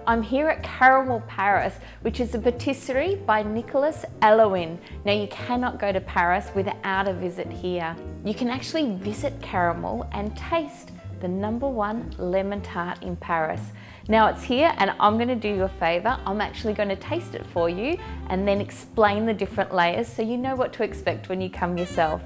I'm here at Karamel Paris, which is a patisserie by Nicolas Haelewyn. Now you cannot go to Paris without a visit here. You can actually visit Karamel and taste the #1 lemon tart in Paris. Now it's here and I'm going to do you a favour. I'm actually going to taste it for you and then explain the different layers so you know what to expect when you come yourself.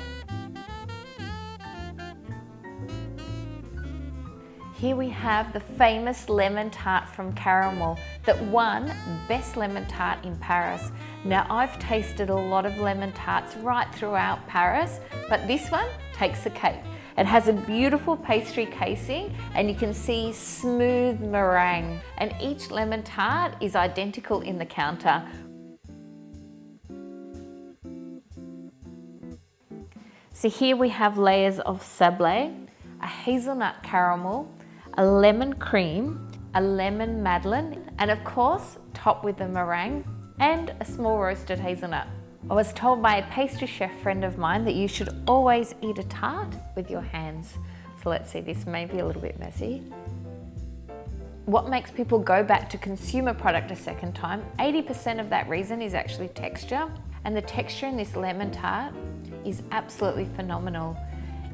Here we have the famous lemon tart from Karamel that won Best Lemon Tart in Paris. Now I've tasted a lot of lemon tarts right throughout Paris, but this one takes the cake. It has a beautiful pastry casing and you can see smooth meringue. And each lemon tart is identical in the counter. So here we have layers of sablé, a hazelnut caramel, a lemon cream, a lemon madeleine, and of course, topped with a meringue and a small roasted hazelnut. I was told by a pastry chef friend of mine that you should always eat a tart with your hands. So let's see, this may be a little bit messy. What makes people go back to consumer product a second time, 80% of that reason is actually texture. And the texture in this lemon tart is absolutely phenomenal.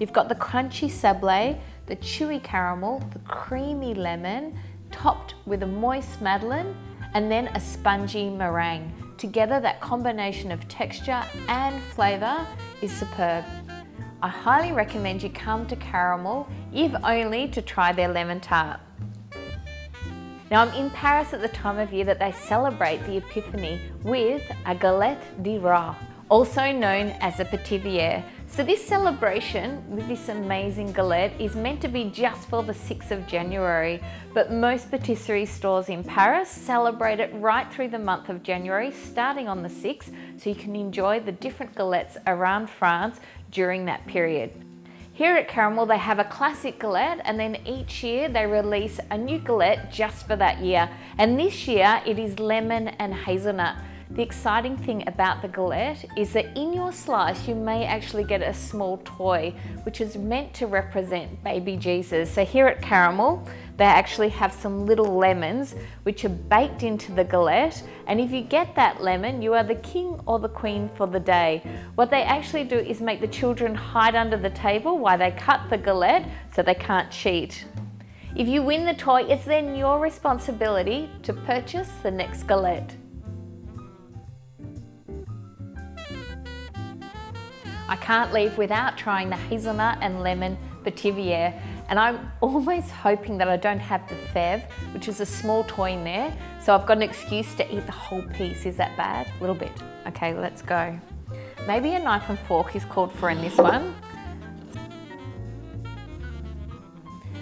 You've got the crunchy sablé, the chewy caramel, the creamy lemon, topped with a moist madeleine, and then a spongy meringue. Together, that combination of texture and flavour is superb. I highly recommend you come to Karamel, if only to try their lemon tart. Now I'm in Paris at the time of year that they celebrate the Epiphany with a galette de roi, also known as a patisserie. So this celebration with this amazing galette is meant to be just for the 6th of January, but most patisserie stores in Paris celebrate it right through the month of January, starting on the 6th, so you can enjoy the different galettes around France during that period. Here at Karamel, they have a classic galette, and then each year they release a new galette just for that year. And this year it is lemon and hazelnut. The exciting thing about the galette is that in your slice you may actually get a small toy which is meant to represent baby Jesus. So here at Karamel they actually have some little lemons which are baked into the galette, and if you get that lemon you are the king or the queen for the day. What they actually do is make the children hide under the table while they cut the galette so they can't cheat. If you win the toy, it's then your responsibility to purchase the next galette. I can't leave without trying the hazelnut and lemon patisserie, and I'm always hoping that I don't have the fève, which is a small toy in there, so I've got an excuse to eat the whole piece. Is that bad? A little bit. Okay, let's go. Maybe a knife and fork is called for in this one.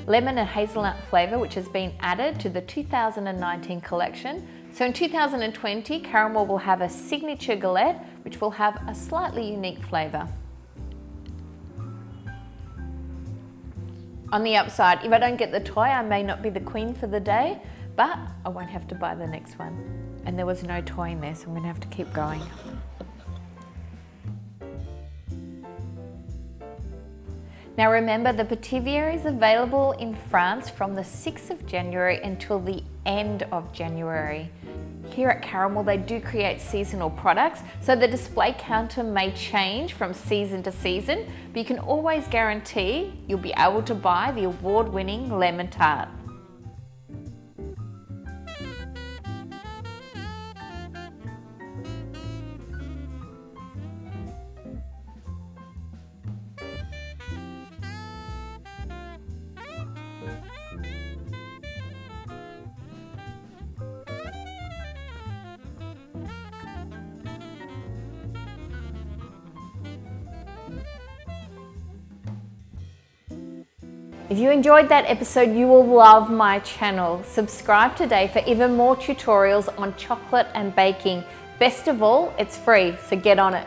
Lemon and hazelnut flavour, which has been added to the 2019 collection. So in 2020, Karamel will have a signature galette, which will have a slightly unique flavour. On the upside, if I don't get the toy, I may not be the queen for the day, but I won't have to buy the next one. And there was no toy in there, so I'm going to have to keep going. Now remember, the patisserie is available in France from the 6th of January until the end of January. Here at Karamel, they do create seasonal products, so the display counter may change from season to season, but you can always guarantee you'll be able to buy the award-winning lemon tart. If you enjoyed that episode, you will love my channel. Subscribe today for even more tutorials on chocolate and baking. Best of all, it's free, so get on it.